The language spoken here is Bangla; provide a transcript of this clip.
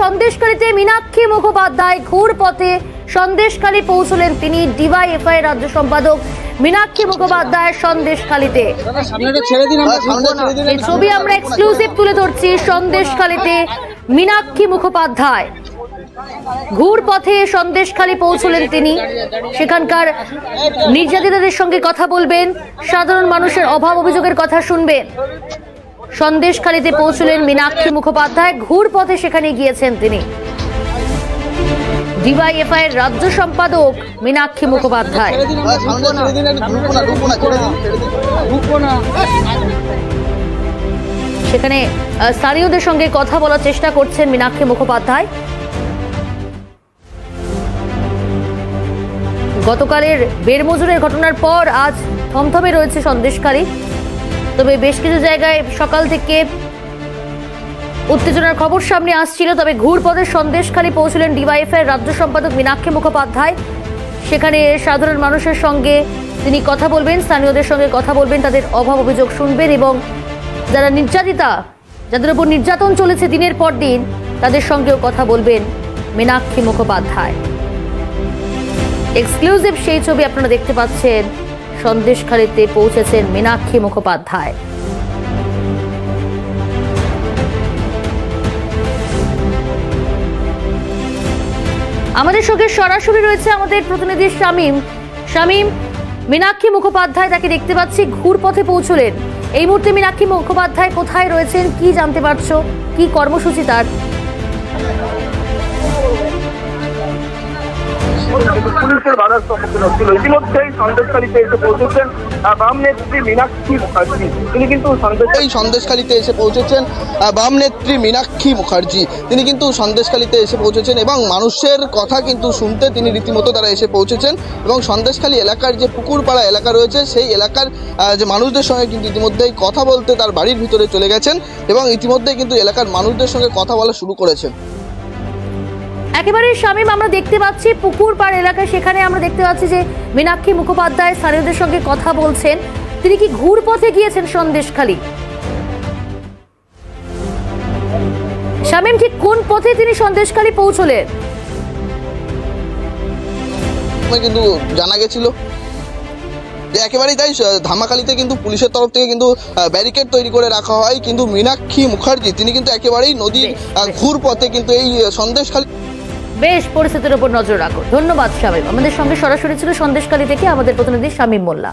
সন্দেশখালীতে মীনাক্ষী মুখোপাধ্যায় ঘুর পথে সন্দেশখালী পৌঁছলেন তিনি। ডিওয়াইএফআই রাজ্য সম্পাদক মীনাক্ষী মুখোপাধ্যায় সন্দেশখালীতে। এই ছবি আমরা এক্সক্লুসিভ তুলে ধরছি। সন্দেশখালীতে মীনাক্ষী মুখোপাধ্যায় ঘুর পথে সন্দেশখালী পৌঁছলেন তিনি। সেখানকার নির্যাতিতাদের সঙ্গে কথা বলবেন, সাধারণ মানুষের অভাব অভিযোগের কথা শুনবেন। সন্দেশখালীতে পৌঁছলেন মীনাক্ষী মুখোপাধ্যায়, ঘুর পথে সেখানে গিয়েছেন তিনি। ডিওয়াইএফআই এর রাজ্য সম্পাদক মীনাক্ষী মুখোপাধ্যায় সেখানে স্থানীয়দের সঙ্গে কথা বলার চেষ্টা করছেন মীনাক্ষী মুখোপাধ্যায়। গতকালের বেরমজুরের ঘটনার পর আজ থমথমে রয়েছে সন্দেশখালী। তবে বেশ কিছু জায়গায় সকাল থেকে উত্তেজনার খবর সামনে আসছিল। তবে ঘুরপথে সন্দেশখালী পৌঁছলেন ডিওয়াইএফআই রাজ্য সম্পাদক মীনাক্ষী মুখোপাধ্যায়। সেখানে সাধারণ মানুষের সঙ্গে তিনি কথা বলবেন, স্থানীয়দের সঙ্গে কথা বলবেন, তাদের অভাব অভিযোগ শুনবেন এবং যারা নির্যাতিতা, যাদের উপর নির্যাতন চলেছে দিনের পর দিন, তাদের সঙ্গেও কথা বলবেন মীনাক্ষী মুখোপাধ্যায়। এক্সক্লুসিভ সেই ছবি আপনারা দেখতে পাচ্ছেন। সন্দেশখালীতে পৌঁছেছেন মীনাক্ষী মুখোপাধ্যায়। আমাদের সঙ্গে সরাসরি রয়েছে আমাদের প্রতিনিধি শামীম। শামীম, মীনাক্ষী মুখোপাধ্যায় তাকে দেখতে পাচ্ছি ঘুর পথে পৌঁছলেন। এই মুহূর্তে মীনাক্ষী মুখোপাধ্যায় কোথায় রয়েছেন, কি জানতে পারছো, কি কর্মসূচি তার? পুলিশের বাধার সম্মুখীন হচ্ছিল। ইতিমধ্যেই সন্দেশখালীতে এসে পৌঁছেছেন বাম নেত্রী মীনাক্ষী মুখার্জি। তিনি কিন্তু সন্দেশখালীতে এসে পৌঁছেছেন বাম নেত্রী মীনাক্ষী মুখার্জি। তিনি কিন্তু সন্দেশখালীতে এসে পৌঁছেছেন এবং মানুষের কথা কিন্তু শুনতে তিনি রীতিমতো তারা এসে পৌঁছেছেন এবং সন্দেশখালী এলাকার যে পুকুরপাড়া এলাকা রয়েছে সেই এলাকার যে মানুষদের সঙ্গে কিন্তু ইতিমধ্যেই কথা বলতে তার বাড়ির ভিতরে চলে গেছেন এবং ইতিমধ্যেই কিন্তু এলাকার মানুষদের সঙ্গে কথা বলা শুরু করেছেন। একেবারে শামীম, আমরা দেখতে পাচ্ছি পুকুরপাড় এলাকায়, সেখানে আমরা দেখতে পাচ্ছি যে মীনাক্ষী মুখোপাধ্যায় স্থানীয়দের সঙ্গে কথা বলছেন। তিনি কি ঘুর পথে গিয়েছেন সন্দেশখালী? শামীম, ঠিক কোন পথে তিনি সন্দেশখালী পৌঁছলেন? কিন্তু জানা গেছিল যে একেবারেই তাই ধামাখালীতে কিন্তু পুলিশের তরফ থেকে কিন্তু ব্যারিকেড তৈরি করে রাখা হয়, কিন্তু মীনাক্ষী মুখার্জি তিনি কিন্তু একেবারেই নদীর ঘুর পথে কিন্তু এই সন্দেশখালী। বেশ, পরিস্থিতির উপর নজর রাখো। ধন্যবাদ শামীম। আমাদের সঙ্গে সরাসরি ছিল সন্দেশখালী থেকে আমাদের প্রতিনিধি শামীম মোল্লা।